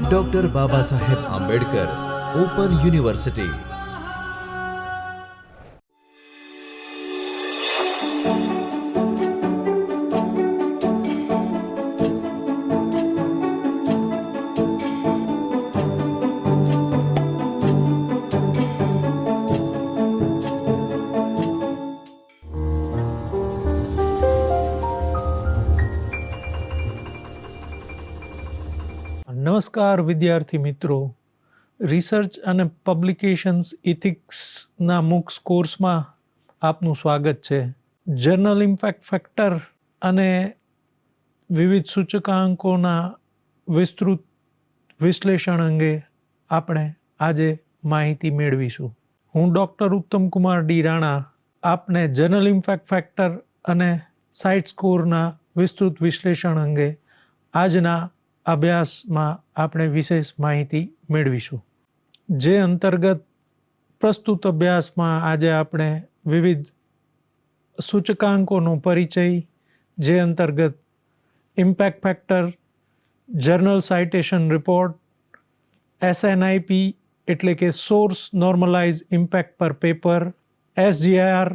Doctor Baba Saheb Ambedkar open university. નમસ્કાર વિદ્યાર્થી મિત્રો, રિસર્ચ અને પબ્લિકેશન્સ ઇથિક્સના MOOCs કોર્સમાં આપનું સ્વાગત છે. જર્નલ ઇમ્પેક્ટ ફેક્ટર અને વિવિધ સૂચકાંકોના વિસ્તૃત વિશ્લેષણ અંગે આપણે આજે માહિતી મેળવીશું. હું ડૉક્ટર ઉત્તમ કુમાર ડી રાણા આપને જર્નલ ઇમ્પેક્ટ ફેક્ટર અને સાઇટ સ્કોરના વિસ્તૃત વિશ્લેષણ અંગે આજના અભ્યાસમાં આપણે વિશેષ માહિતી મેળવીશું. જે અંતર્ગત પ્રસ્તુત અભ્યાસમાં આજે આપણે વિવિધ સૂચકાંકોનો પરિચય, જે અંતર્ગત impact factor, journal citation report, SNIP એટલે કે સોર્સ નોર્મલાઇઝ ઇમ્પેક્ટ પર પેપર, SGIR,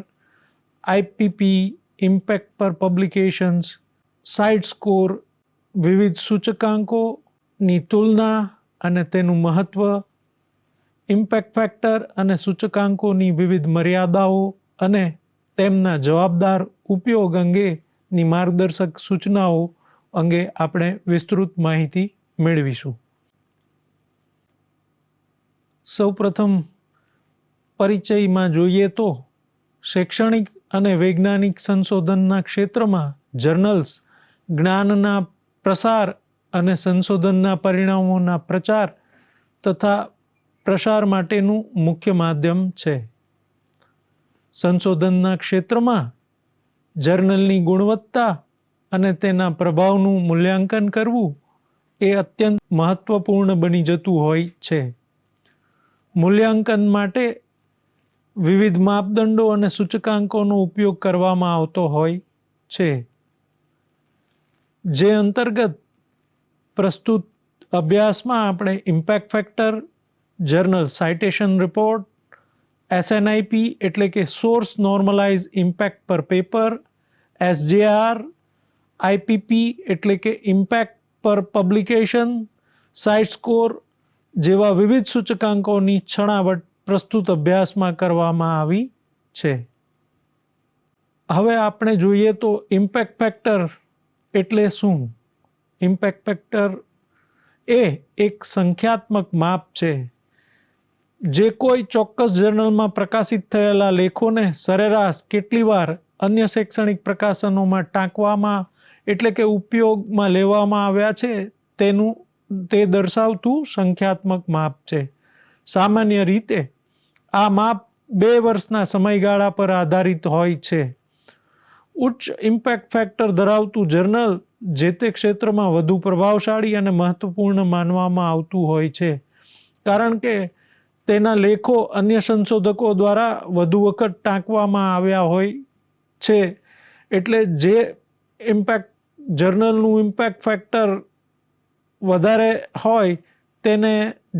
IPP ઇમ્પેક્ટ પર પબ્લિકેશન્સ, સાઇટ સ્કોર, વિવિધ સૂચકાંકોની તુલના અને તેનું મહત્ત્વ, ઇમ્પેક્ટ ફેક્ટર અને સૂચકાંકોની વિવિધ મર્યાદાઓ અને તેમના જવાબદાર ઉપયોગ અંગેની માર્ગદર્શક સૂચનાઓ અંગે આપણે વિસ્તૃત માહિતી મેળવીશું. સૌપ્રથમ પરિચયમાં જોઈએ તો શૈક્ષણિક અને વૈજ્ઞાનિક સંશોધનના ક્ષેત્રમાં જર્નલ્સ જ્ઞાનના પ્રસાર અને સંશોધનના પરિણામોના પ્રચાર તથા પ્રસાર માટેનું મુખ્ય માધ્યમ છે. સંશોધનના ક્ષેત્રમાં જર્નલની ગુણવત્તા અને તેના પ્રભાવનું મૂલ્યાંકન કરવું એ અત્યંત મહત્ત્વપૂર્ણ બની જતું હોય છે. મૂલ્યાંકન માટે વિવિધ માપદંડો અને સૂચકાંકોનો ઉપયોગ કરવામાં આવતો હોય છે. જે અંતર્ગત પ્રસ્તુત અભ્યાસમાં આપણે impact factor, journal citation report, SNIP એટલે કે સોર્સ નોર્મલાઇઝ ઇમ્પેક્ટ પર પેપર, SGIR, IPP એટલે કે ઇમ્પેક્ટ પર પબ્લિકેશન, સાઇટ સ્કોર જેવા વિવિધ સૂચકાંકોની છણાવટ પ્રસ્તુત અભ્યાસમાં કરવામાં આવી છે. હવે આપણે જોઈએ તો ઇમ્પેક્ટ ફેક્ટર એટલે શું? ઇમ્પેક્ટ ફેક્ટર એ એક સંખ્યાત્મક માપ છે જે કોઈ ચોક્કસ જર્નલમાં પ્રકાશિત થયેલા લેખોને સરેરાશ કેટલી વાર અન્ય શૈક્ષણિક પ્રકાશનોમાં ટાંકવામાં એટલે કે ઉપયોગમાં લેવામાં આવ્યા છે તે દર્શાવતું સંખ્યાત્મક માપ છે. સામાન્ય રીતે આ માપ 2 વર્ષના સમયગાળા પર આધારિત હોય છે. ઉચ્ચ ઇમ્પેક્ટ ફેક્ટર ધરાવતું જર્નલ જે તે ક્ષેત્રમાં વધુ પ્રભાવશાળી અને મહત્વપૂર્ણ માનવામાં આવતું હોય છે, કારણ કે તેના લેખો અન્ય સંશોધકો દ્વારા વધુ વખત ટાંકવામાં આવ્યા હોય છે. એટલે જે જર્નલનું ઇમ્પેક્ટ ફેક્ટર વધારે હોય તેને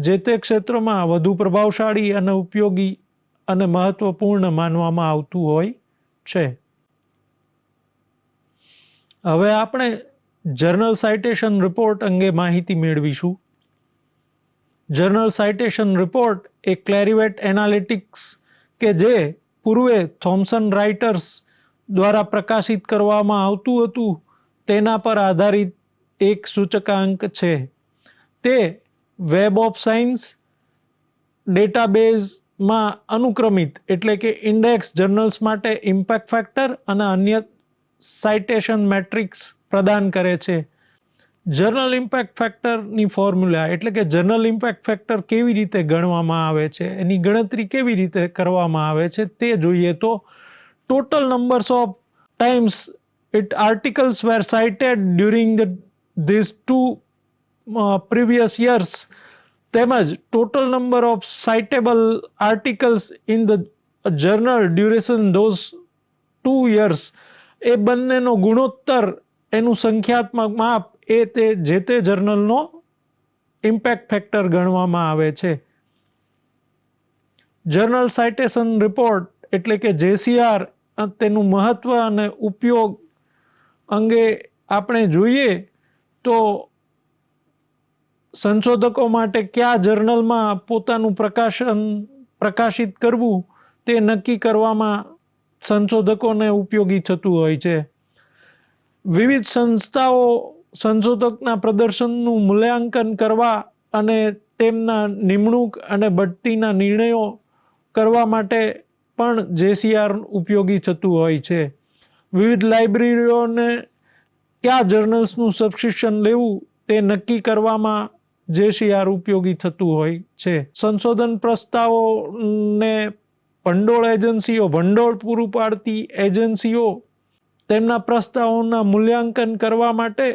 જે તે ક્ષેત્રમાં વધુ પ્રભાવશાળી અને ઉપયોગી અને મહત્વપૂર્ણ માનવામાં આવતું હોય છે. હવે આપણે જર્નલ સાઇટેશન રિપોર્ટ અંગે માહિતી મેળવીશું. જર્નલ સાઇટેશન રિપોર્ટ એ ક્લેરિવેટ એનાલિટિક્સ કે જે પૂર્વે થોમ્સન રાઇટર્સ દ્વારા પ્રકાશિત કરવામાં આવતું હતું તેના પર આધારિત એક સૂચકાંક છે. તે વેબ ઓફ સાયન્સ ડેટાબેઝમાં અનુક્રમિત એટલે કે ઇન્ડેક્સ જર્નલ્સ માટે ઇમ્પેક્ટ ફેક્ટર અને અન્ય સાઇટેશન મેટ્રિક્સ પ્રદાન કરે છે. જર્નલ ઇમ્પેક્ટ ફેક્ટરની ફોર્મ્યુલા એટલે કે જર્નલ ઇમ્પેક્ટ ફેક્ટર કેવી રીતે ગણવામાં આવે છે, એની ગણતરી કેવી રીતે કરવામાં આવે છે તે જોઈએ તો total numbers of times articles were cited during these 2 previous years તેમજ total number of citable articles in the journal duration those 2 years એ બંનેનો ગુણોત્તર એનું સંખ્યાત્મક માપ એ જે તે જર્નલનો ઇમ્પેક્ટ ફેક્ટર ગણવામાં આવે છે. જર્નલ સાઇટેશન રિપોર્ટ એટલે કે JCR તેનું મહત્વ અને ઉપયોગ અંગે આપણે જોઈએ તો સંશોધકો માટે કયા જર્નલમાં પોતાનું પ્રકાશિત કરવું તે નક્કી કરવામાં સંશોધકોને ઉપયોગી થતું હોય છે. વિવિધ સંસ્થાઓ સંશોધકના પ્રદર્શનનું મૂલ્યાંકન કરવા અને તેમના નિમણૂક અને બઢતીના નિર્ણયો કરવા માટે પણ JCR ઉપયોગી થતું હોય છે. વિવિધ લાઇબ્રેરીઓને કયા જર્નલ્સનું સબસ્ક્રિપ્શન લેવું તે નક્કી કરવામાં JCR ઉપયોગી થતું હોય છે. સંશોધન પ્રસ્તાવોને ભંડોળ એજન્સીઓ, ભંડોળ પૂરું પાડતી એજન્સીઓ તેમના પ્રસ્તાવોના મૂલ્યાંકન કરવા માટે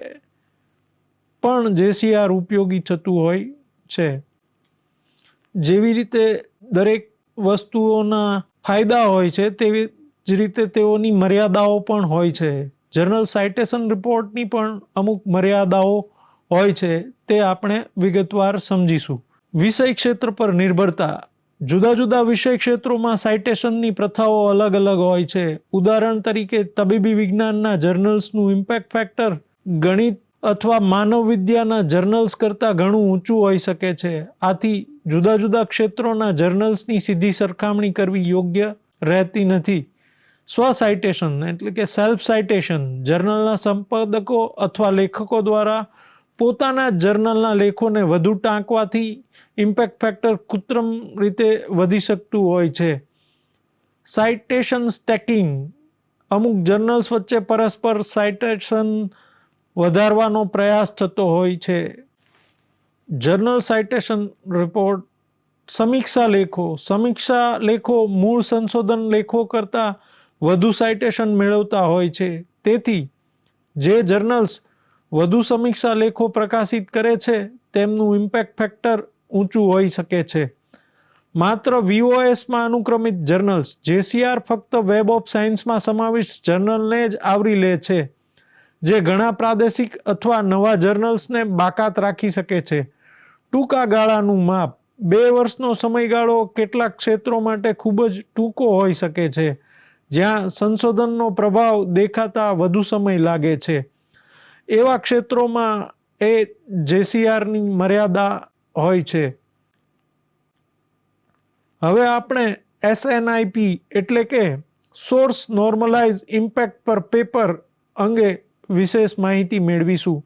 પણ JCR ઉપયોગી થતું હોય છે. જેવી રીતે દરેક વસ્તુઓના ફાયદા હોય છે તેવી જ રીતે તેઓની મર્યાદાઓ પણ હોય છે. જર્નલ સાઇટેશન રિપોર્ટની પણ અમુક મર્યાદાઓ હોય છે, તે આપણે વિગતવાર સમજીશું. વિષય ક્ષેત્ર પર નિર્ભરતા. જુદા જુદા વિષય ક્ષેત્રોમાં સાઇટેશનની પ્રથાઓ અલગ અલગ હોય છે. ઉદાહરણ તરીકે તબીબી વિજ્ઞાનના જર્નલ્સનું ઇમ્પેક્ટ ફેક્ટર ગણિત અથવા માનવ વિદ્યાના જર્નલ્સ કરતાં ઘણું ઊંચું હોઈ શકે છે. આથી જુદા જુદા ક્ષેત્રોના જર્નલ્સની સીધી સરખામણી કરવી યોગ્ય રહેતી નથી. સ્વ સાઇટેશન એટલે કે સેલ્ફ સાઇટેશન જર્નલના સંપાદકો અથવા લેખકો દ્વારા પોતાના જર્નલના લેખોને વધુ ટાંકવાથી ઇમ્પેક્ટ ફેક્ટર કૃત્રિમ રીતે વધી શકતું હોય છે. સાઇટેશન સ્ટેકિંગ અમુક જર્નલ્સ વચ્ચે પરસ્પર સાઇટેશન વધારવાનો પ્રયાસ થતો હોય છે. Journal citation report. સમીક્ષા લેખો મૂળ સંશોધન લેખો કરતાં વધુ સાઇટેશન મેળવતા હોય છે. તેથી જે જર્નલ્સ વધુ સમીક્ષા લેખો પ્રકાશિત કરે છે તેમનું ઇમ્પેક્ટ ફેક્ટર ઊંચું હોઈ શકે છે. માત્ર VOSમાં અનુક્રમિત જર્નલ્સ. JCR ફક્ત વેબ ઓફ સાયન્સમાં સમાવિષ્ટ જર્નલને જ આવરી લે છે, જે ઘણા પ્રાદેશિક અથવા નવા જર્નલ્સને બાકાત રાખી શકે છે. ટૂંકા ગાળાનું માપ. 2 વર્ષનો સમયગાળો કેટલાક ક્ષેત્રો માટે ખૂબ જ ટૂંકો હોઈ શકે છે, જ્યાં સંશોધનનો પ્રભાવ દેખાતા વધુ સમય લાગે છે. એવા ક્ષેત્રોમાં JCRની મર્યાદા હોય છે. હવે આપણે SNIP એટલે કે સોર્સ નોર્મલાઇઝ ઇમ્પેક્ટ પર પેપર અંગે વિશેષ માહિતી મેળવીશું.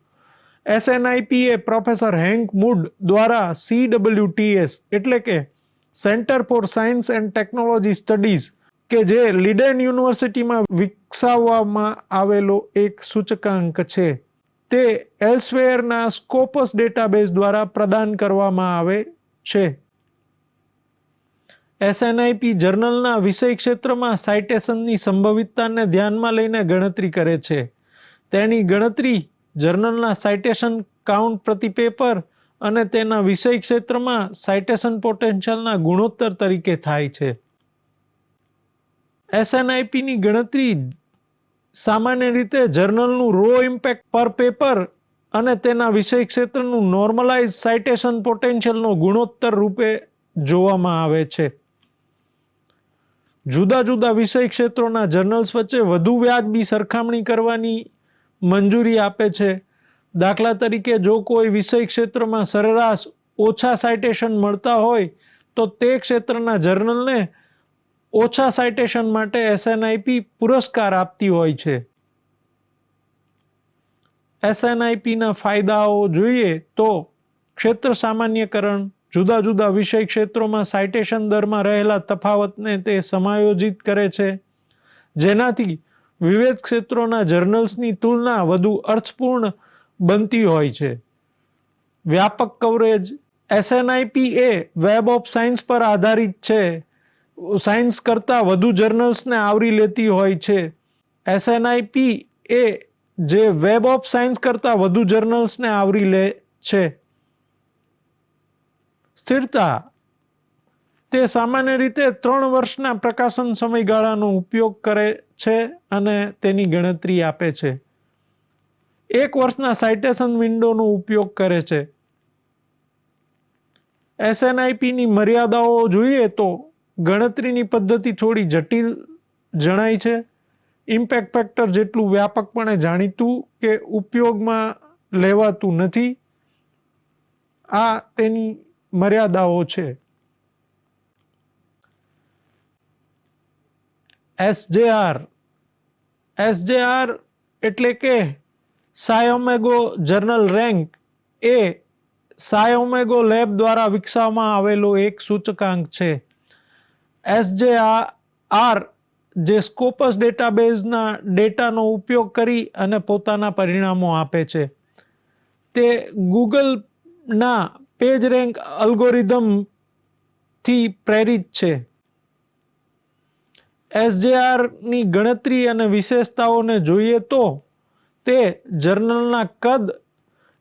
SNIP એ પ્રોફેસર હેન્ક વુડ દ્વારા CWTS એટલે કે centre for science and technology studies કે જે લીડન યુનિવર્સિટીમાં વિકસાવવામાં આવેલો એક સૂચકાંક છે. તે એલ્સવેરના સ્કોપસ ડેટાબેઝ દ્વારા પ્રદાન કરવામાં આવે છે. SNIP જર્નલના વિષય ક્ષેત્રમાં સાઇટેશનની સંભવિતતાને ધ્યાનમાં લઈને ગણતરી કરે છે. તેની ગણતરી જર્નલના સાઇટેશન કાઉન્ટ પ્રતિ પેપર અને તેના વિષય ક્ષેત્રમાં સાઇટેશન પોટેન્શિયલના ગુણોત્તર તરીકે થાય છે. SNIPની ગણતરી સામાન્ય રીતે જર્નલનું રો ઇમ્પેક્ટ પર પેપર અને તેના વિષય ક્ષેત્રનું નોર્મલાઇઝ સાઇટેશન પોટેન્શિયલનો ગુણોત્તર રૂપે જોવામાં આવે છે. જુદા જુદા વિષય ક્ષેત્રોના જર્નલ્સ વચ્ચે વધુ વ્યાજબી સરખામણી કરવાની મંજૂરી આપે છે. દાખલા તરીકે જો કોઈ વિષય ક્ષેત્રમાં સરેરાશ ઓછા સાઇટેશન મળતા હોય તો તે ક્ષેત્રના જર્નલને ઓછા સાઇટેશન માટે SNIP પુરસ્કાર આપતી હોય છે. SNIPના ફાયદાઓ જોઈએ તો ક્ષેત્ર સામાન્યકરણ. જુદા જુદા વિષય ક્ષેત્રોમાં સાઇટેશન દરમાં રહેલા તફાવતને તે સમાયોજિત કરે છે, જેનાથી વિવિધ ક્ષેત્રોના જર્નલ્સની તુલના વધુ અર્થપૂર્ણ બનતી હોય છે. વ્યાપક coverage. SNIP A web of science પર આધારિત છે. સાયન્સ કરતાં વધુ જર્નલ્સને આવરી લેતી હોય છે. SNIP એ જે વેબ ઓફ સાયન્સ કરતાં વધુ જર્નલ્સને આવરી લે છે. સ્થિરતા. તે સામાન્ય રીતે 3 વર્ષના પ્રકાશન સમયગાળાનો ઉપયોગ કરે છે અને તેની ગણતરી આપે છે. 1 વર્ષના સાઇટેશન વિન્ડોનો ઉપયોગ કરે છે. SNIPની મર્યાદાઓ જોઈએ તો ગણતરીની પદ્ધતિ થોડી જટિલ જણાય છે. ઇમ્પેક્ટ ફેક્ટર જેટલું વ્યાપકપણે જાણીતું કે ઉપયોગમાં લેવાતું નથી. આ તેની મર્યાદાઓ છે. SJR એટલે કે સાયોમેગો જર્નલ રેન્ક એ સાયોમેગો લેબ દ્વારા વિકસાવવામાં આવેલો એક સૂચકાંક છે. SJR જે સ્કોપસ ડેટાબેઝના ડેટાનો ઉપયોગ કરી અને પોતાના પરિણામો આપે છે. તે ગૂગલના પેજ રેન્ક અલ્ગોરિધમથી પ્રેરિત છે. SJRની ગણતરી અને વિશેષતાઓને જોઈએ તો તે જર્નલના કદ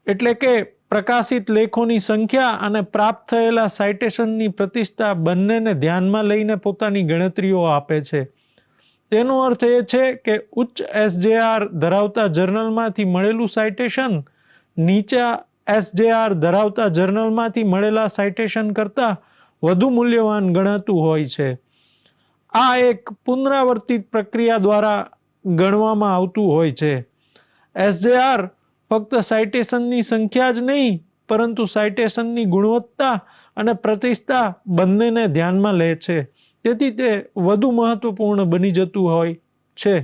એટલે કે પ્રકાશિત લેખોની સંખ્યા અને પ્રાપ્ત થયેલા સાઇટેશનની પ્રતિષ્ઠા બંનેને ધ્યાનમાં લઈને પોતાની ગણતરીઓ આપે છે. તેનો અર્થ એ છે કે ઉચ્ચ SJR ધરાવતા જર્નલમાંથી મળેલું સાઇટેશન નીચા SJR ધરાવતા જર્નલમાંથી મળેલા સાઇટેશન કરતાં વધુ મૂલ્યવાન ગણાતું હોય છે. આ એક પુનરાવર્તિત પ્રક્રિયા દ્વારા ગણવામાં આવતું હોય છે. SJR ફક્ત સાઇટેશનની સંખ્યા જ નહીં પરંતુ સાઇટેશનની ગુણવત્તા અને પ્રતિષ્ઠા બંનેને ધ્યાનમાં લે છે. તેથી તે વધુ મહત્વપૂર્ણ બની જતું હોય છે.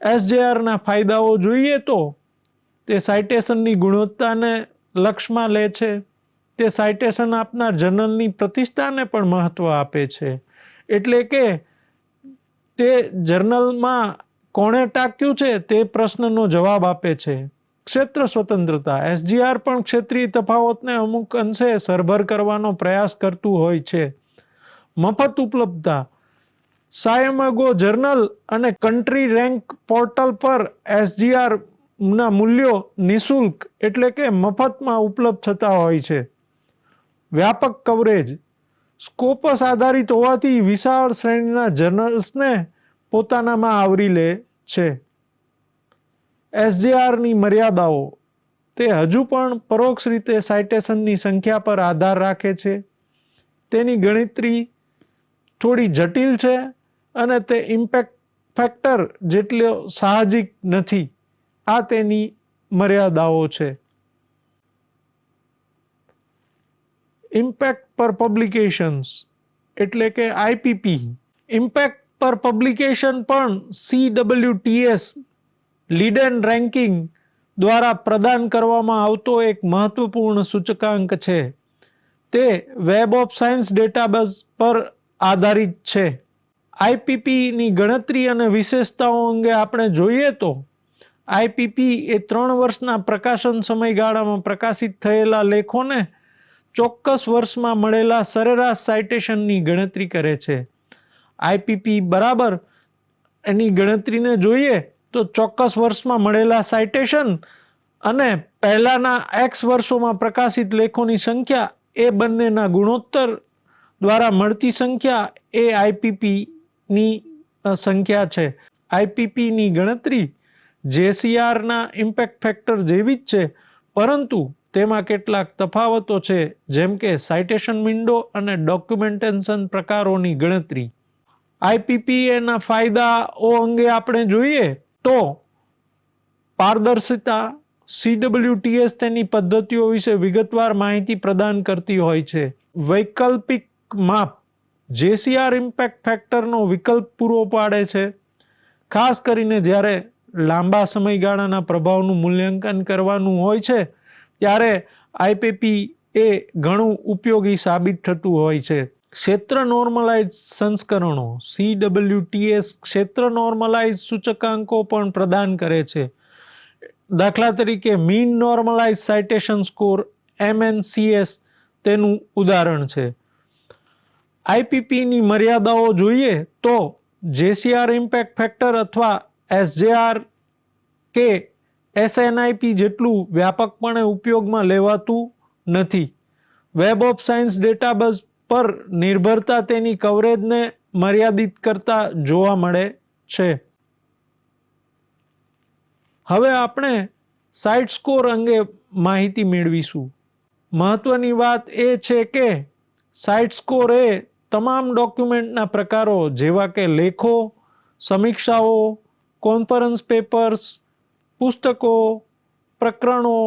SJRના ફાયદાઓ જોઈએ તો તે સાઇટેશનની ગુણવત્તાને લક્ષમાં લે છે. તે સાઇટેશન આપનાર જર્નલની પ્રતિષ્ઠાને પણ મહત્વ આપે છે. એટલે કે તે જર્નલમાં કોણે ટાંક્યું છે તે પ્રશ્નનો જવાબ આપે છે. ક્ષેત્ર સ્વતંત્રતા SJR પણ ક્ષેત્રીય તફાવતને અમુક અંશે સરભર કરવાનો પ્રયાસ કરતું હોય છે. મફત ઉપલબ્ધતા સાયોમેગો જર્નલ અને કન્ટ્રી રેન્ક પોર્ટલ પર SJRના મૂલ્યો નિઃશુલ્ક એટલે કે મફતમાં ઉપલબ્ધ થતા હોય છે. વ્યાપક કવરેજ સ્કોપસ આધારિત હોવાથી વિશાળ શ્રેણીના જર્નલ્સને પોતાનામાં આવરી લે છે. SJRની મર્યાદાઓ તે હજુ પણ પરોક્ષ રીતે સાઇટેશનની સંખ્યા પર આધાર રાખે છે. તેની ગણતરી થોડી જટિલ છે અને તે ઇમ્પેક્ટ ફેક્ટર જેટલો સાહજિક નથી. આ તેની મર્યાદાઓ છે. ઇમ્પેક્ટ પર પબ્લિકેશન્સ એટલે કે IPP. ઇમ્પેક્ટ પર પબ્લિકેશન પણ CWTS લીડ એન્ડ રેન્કિંગ દ્વારા પ્રદાન કરવામાં આવતો એક મહત્વપૂર્ણ સૂચકાંક છે. તે વેબ ઓફ સાયન્સ ડેટાબેઝ પર આધારિત છે. IPPની ગણતરી અને વિશેષતાઓ અંગે આપણે જોઈએ તો IPP એ 3 વર્ષના પ્રકાશન સમયગાળામાં પ્રકાશિત થયેલા લેખોને ચોક્કસ વર્ષમાં મળેલા સરેરાશ સાઇટેશનની ગણતરી કરે છે. IPP બરાબર એની ગણતરીને જોઈએ તો ચોક્કસ વર્ષમાં મળેલા સાઇટેશન અને પહેલાના X વર્ષોમાં પ્રકાશિત લેખોની સંખ્યા એ બંનેના ગુણોત્તર દ્વારા મળતી સંખ્યા એ IPPની સંખ્યા છે. IPPની ગણતરી JCRના ઇમ્પેક્ટ ફેક્ટર જેવી જ છે પરંતુ તેમાં કેટલાક તફાવતો છે જેમ કે સાઇટેશન વિન્ડો અને ડોક્યુમેન્ટેશન પ્રકારોની ગણતરી. IPPના ફાયદાઓ અંગે આપણે જોઈએ તો પારદર્શિતા CWTS તેની પદ્ધતિઓ વિશે વિગતવાર માહિતી પ્રદાન કરતી હોય છે. વૈકલ્પિક માપ JCR ઇમ્પેક્ટ ફેક્ટરનો વિકલ્પ પૂરો પાડે છે. ખાસ કરીને જ્યારે લાંબા સમયગાળાના પ્રભાવનું મૂલ્યાંકન કરવાનું હોય છે ત્યારે IPP એ ઘણું ઉપયોગી સાબિત થતું હોય છે. ક્ષેત્ર નોર્મલાઇઝ સંસ્કરણો CWTS ક્ષેત્ર નોર્મલાઇઝ સૂચકાંકો પણ પ્રદાન કરે છે. દાખલા તરીકે mean normalise citation score MNCS તેનું ઉદાહરણ છે. IPPની મર્યાદાઓ જોઈએ તો JCR ઇમ્પેક્ટ ફેક્ટર અથવા SJR કે SNIP જેટલું વ્યાપકપણે ઉપયોગમાં લેવાતું નથી. વેબ ઓફ સાયન્સ ડેટાબેઝ પર નિર્ભરતા તેની કવરેજને મર્યાદિત કરતા જોવા મળે છે. હવે આપણે સાઇટ સ્કોર અંગે માહિતી મેળવીશું. મહત્વની વાત એ છે કે સાઇટ સ્કોર એ તમામ ડોક્યુમેન્ટના પ્રકારો જેવા કે લેખો, સમીક્ષાઓ, કોન્ફરન્સ પેપર્સ, પુસ્તકો, પ્રકરણો,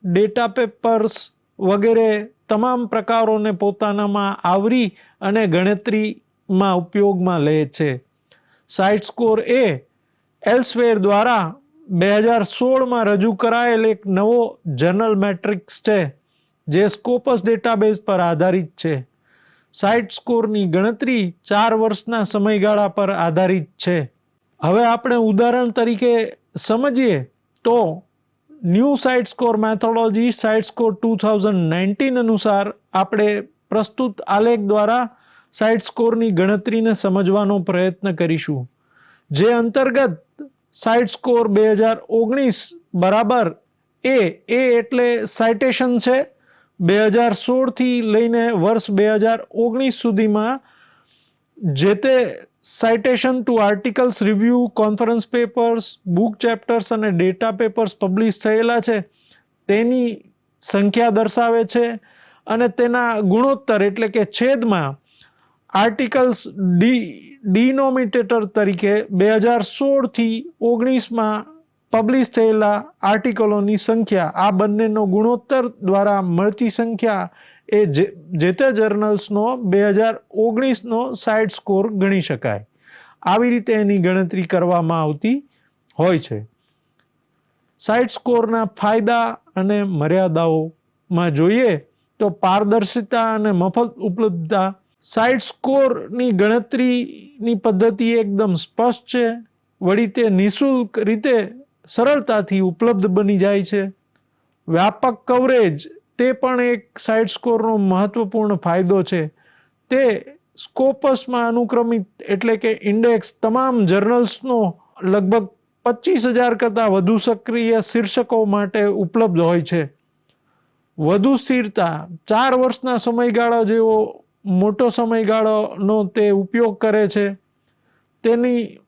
ડેટા પેપર્સ વગેરે તમામ પ્રકારોને પોતાનામાં આવરી અને ગણતરીમાં ઉપયોગમાં લે છે. સાઇટ સ્કોર એ એલ્સવેર દ્વારા 2016માં રજૂ કરાયેલ એક નવો જર્નલ મેટ્રિક્સ છે જે સ્કોપસ ડેટાબેઝ પર આધારિત છે. સાઇટ સ્કોરની ગણતરી 4 વર્ષના સમયગાળા પર આધારિત છે. હવે આપણે ઉદાહરણ તરીકે સમજીએ તો new site score methodology site score 2019 અનુસાર આપણે પ્રસ્તુત આલેખ દ્વારા સાઇટ સ્કોરની ગણતરીને સમજવાનો પ્રયત્ન કરીશું. જે અંતર્ગત સાઇટ સ્કોર 2019 બરાબર એ એટલે સાઇટેશન છે. 2016થી લઈને વર્ષ 2019 સુધીમાં જે તે citation to articles review, conference papers, book chapters અને ડેટા પેપર્સ પબ્લિશ થયેલા છે તેની સંખ્યા દર્શાવે છે અને તેના ગુણોત્તર એટલે કે છેદમાં આર્ટિકલ્સ ડિનોમિનેટર તરીકે 2016થી 19માં પબ્લિશ થયેલા આર્ટિકલોની સંખ્યા, આ બંનેનો ગુણોત્તર દ્વારા મળતી સંખ્યા એ જે તે જર્નલ્સનો 2019નો સાઇટ સ્કોર ગણી શકાય. આવી રીતે એની ગણતરી કરવામાં આવતી હોય છે. સાઇટ સ્કોરના ફાયદા અને મર્યાદાઓમાં જોઈએ તો પારદર્શિતા અને મફત ઉપલબ્ધતા. સાઇટ સ્કોરની ગણતરીની પદ્ધતિ એકદમ સ્પષ્ટ છે, વળી તે નિઃશુલ્ક રીતે સરળતાથી ઉપલબ્ધ બની જાય છે. વ્યાપક કવરેજ તે પણ એક સાઇટ સ્કોરનો મહત્વપૂર્ણ ફાયદો છે. તે સ્કોપસમાં અનુક્રમિત એટલે કે ઇન્ડેક્સ તમામ જર્નલ્સનો લગભગ 25,000 કરતાં વધુ સક્રિય શીર્ષકો માટે ઉપલબ્ધ હોય છે. વધુ સ્થિરતા 4 વર્ષના સમયગાળા જેવો મોટો સમયગાળાનો તે ઉપયોગ કરે છે. તેની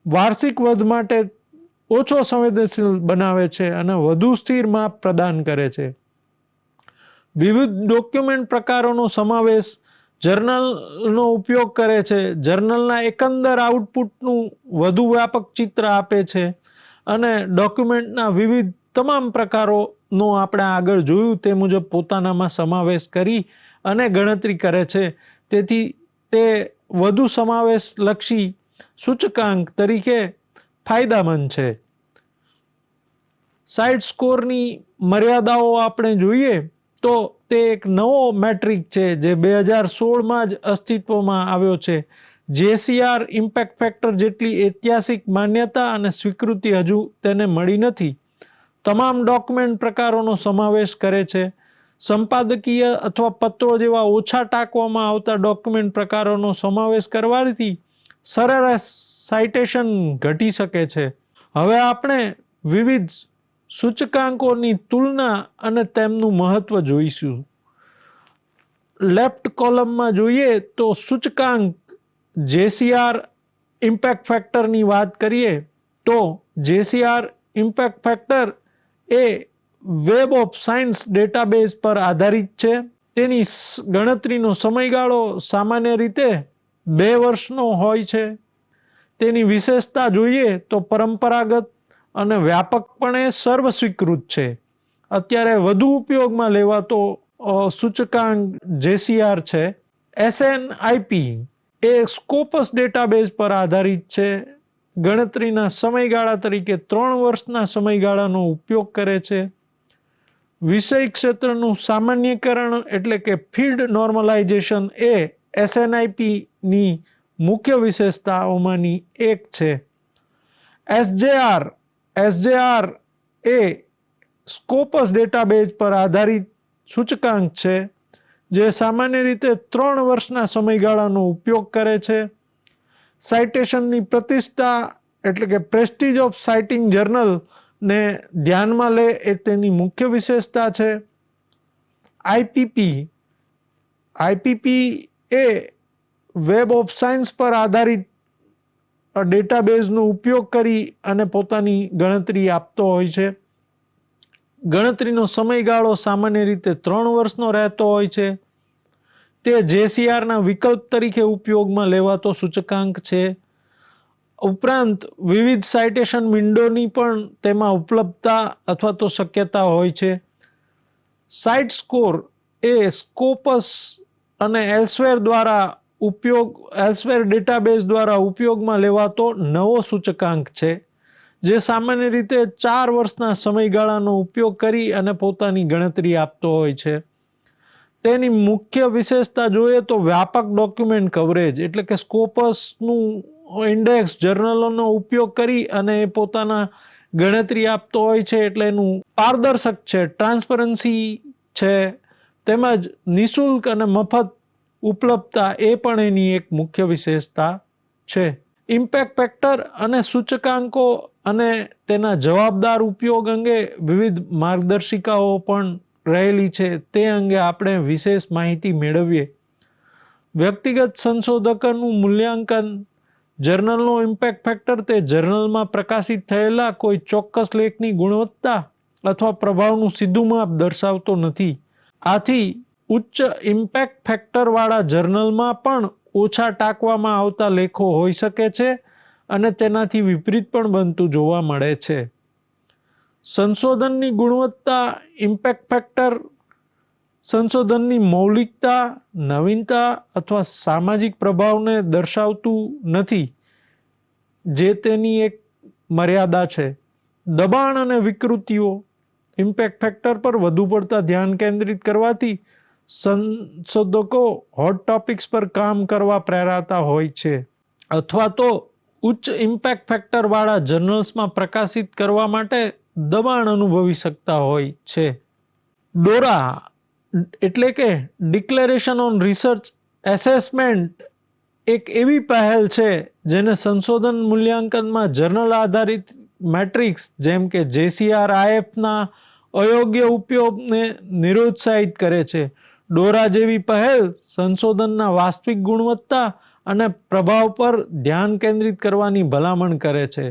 વાર્ષિક વધ માટે ઓછો સંવેદનશીલ બનાવે છે અને વધુ સ્થિર માપ પ્રદાન કરે છે. વિવિધ ડોક્યુમેન્ટ પ્રકારોનો સમાવેશ જર્નલનો ઉપયોગ કરે છે. જર્નલના એકંદર આઉટપુટનું વધુ વ્યાપક ચિત્ર આપે છે અને ડોક્યુમેન્ટના વિવિધ તમામ પ્રકારોનો આપણે આગળ જોયું તે મુજબ પોતાનામાં સમાવેશ કરી અને ગણતરી કરે છે. તેથી તે વધુ સમાવેશલક્ષી સૂચકાંક તરીકે ફાયદામંદ છે. સાઇટ સ્કોરની મર્યાદાઓ આપણે જોઈએ તો તે એક નવો મેટ્રિક છે જે 2016માં જ અસ્તિત્વમાં આવ્યો છે. JCR ઇમ્પેક્ટ ફેક્ટર જેટલી ઐતિહાસિક માન્યતા અને સ્વીકૃતિ હજુ તેને મળી નથી. તમામ ડોક્યુમેન્ટ પ્રકારોનો સમાવેશ કરે છે. સંપાદકીય અથવા પત્રો જેવા ઓછા ટાંકવામાં આવતા ડોક્યુમેન્ટ પ્રકારોનો સમાવેશ કરવાથી સરેરાશ સાઇટેશન ઘટી શકે છે. હવે આપણે વિવિધ સૂચકાંકોની તુલના અને તેમનું મહત્વ જોઈશું. લેફ્ટ કોલમમાં જોઈએ તો સૂચકાંક JCR ઇમ્પેક્ટ ફેક્ટરની વાત કરીએ તો JCR impact factor A web of science database પર આધારિત છે. તેની ગણતરીનો સમયગાળો સામાન્ય રીતે 2 વર્ષનો હોય છે. તેની વિશેષતા જોઈએ તો પરંપરાગત અને વ્યાપકપણે સર્વસ્વીકૃત છે. અત્યારે વધુ ઉપયોગમાં લેવાતો સૂચકાંક JCR છે. SNIP એ સ્કોપસ ડેટાબેઝ પર આધારિત છે. ગણતરીના સમયગાળા તરીકે 3 વર્ષના સમયગાળાનો ઉપયોગ કરે છે. વિષય ક્ષેત્રનું સામાન્યકરણ એટલે કે ફિલ્ડ નોર્મલાઇઝેશન એ SNIPની મુખ્ય વિશેષતાઓમાંની એક છે. SJR એ સ્કોપસ ડેટાબેઝ પર આધારિત સૂચકાંક છે જે સામાન્ય રીતે 3 વર્ષના સમયગાળાનો ઉપયોગ કરે છે. સાઇટેશનની પ્રતિષ્ઠા એટલે કે પ્રેસ્ટીજ ઓફ સાઇટિંગ જર્નલને ધ્યાનમાં લે એ તેની મુખ્ય વિશેષતા છે. IPP A web of science પર આધારિત ડેટાબેઝનો ઉપયોગ કરી અને પોતાની ગણતરી આપતો હોય છે. ગણતરીનો સમયગાળો સામાન્ય રીતે 3 વર્ષનો રહેતો હોય છે. તે JCRના વિકલ્પ તરીકે ઉપયોગમાં લેવાતો સૂચકાંક છે. ઉપરાંત વિવિધ સાઇટેશન વિન્ડોની પણ તેમાં ઉપલબ્ધતા અથવા તો શક્યતા હોય છે. સાઇટ સ્કોર એ સ્કોપસ અને એલ્સવેર ડેટાબેઝ દ્વારા ઉપયોગમાં લેવાતો નવો સૂચકાંક છે, જે સામાન્ય રીતે 4 વર્ષના સમયગાળાનો ઉપયોગ કરી અને પોતાની ગણતરી આપતો હોય છે. તેની મુખ્ય વિશેષતા જોઈએ તો વ્યાપક ડોક્યુમેન્ટ કવરેજ, એટલે કે સ્કોપસનું ઇન્ડેક્સ જર્નલોનો ઉપયોગ કરી અને પોતાના ગણતરી આપતો હોય છે, એટલે એનું પારદર્શક છે, ટ્રાન્સપરન્સી છે, તેમજ નિઃશુલ્ક અને મફત ઉપલબ્ધતા એ પણ એની એક મુખ્ય વિશેષતા છે. ઇમ્પેક્ટ ફેક્ટર અને સૂચકાંકો અને તેના જવાબદાર ઉપયોગ અંગે વિવિધ માર્ગદર્શિકાઓ પણ રહેલી છે. તે અંગે આપણે વિશેષ માહિતી મેળવીએ. વ્યક્તિગત સંશોધકોનું મૂલ્યાંકન. જર્નલનો ઇમ્પેક્ટ ફેક્ટર તે જર્નલમાં પ્રકાશિત થયેલા કોઈ ચોક્કસ લેખની ગુણવત્તા અથવા પ્રભાવનું સીધું માપ દર્શાવતો નથી. આથી ઉચ્ચ ઇમ્પેક્ટ ફેક્ટરવાળા જર્નલમાં પણ ઓછા ટાંકવામાં આવતા લેખો હોઈ શકે છે અને તેનાથી વિપરીત પણ બનતું જોવા મળે છે. સંશોધનની ગુણવત્તા. ઇમ્પેક્ટ ફેક્ટર સંશોધનની મૌલિકતા, નવીનતા અથવા સામાજિક પ્રભાવને દર્શાવતું નથી, જે તેની એક મર્યાદા છે. દબાણ અને વિકૃતિઓ. ઇમ્પેક્ટ ફેક્ટર પર વધુ પડતા ધ્યાન કેન્દ્રિત કરવાથી સંશોધકો હોટ ટોપિક્સ પર કામ કરવા પ્રેરાતા હોય છે અથવા તો ઉચ્ચ ઇમ્પેક્ટ ફેક્ટરવાળા જર્નલ્સમાં પ્રકાશિત કરવા માટે દબાણ અનુભવી શકતા હોય છે. ડોરા એટલે કે ડિક્લેરેશન ઓન રિસર્ચ એસેસમેન્ટ એક એવી પહેલ છે જેને સંશોધન મૂલ્યાંકનમાં જર્નલ આધારિત મેટ્રિક્સ જેમ કે JCR-IFના અયોગ્ય ઉપયોગને નિરુત્સાહિત કરે છે. ડોરા જેવી પહેલ સંશોધનના વાસ્તવિક ગુણવત્તા અને પ્રભાવ પર ધ્યાન કેન્દ્રિત કરવાની ભલામણ કરે છે.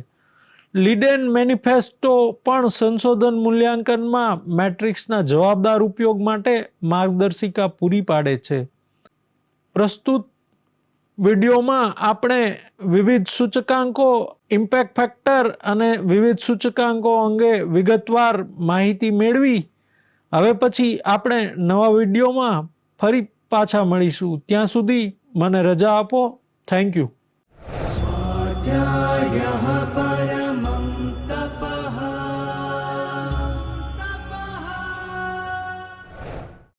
લીડેન મેનિફેસ્ટો પણ સંશોધન મૂલ્યાંકનમાં મેટ્રિક્સના જવાબદાર ઉપયોગ માટે માર્ગદર્શિકા પૂરી પાડે છે. પ્રસ્તુત વિડીયોમાં આપણે વિવિધ સૂચકાંકો, ઇમ્પેક્ટ ફેક્ટર અને વિવિધ સૂચકાંકો અંગે વિગતવાર માહિતી મેળવી. હવે પછી આપણે નવા વિડીયોમાં ફરી પાછા મળીશું. ત્યાં સુધી મને રજા આપો. Thank you.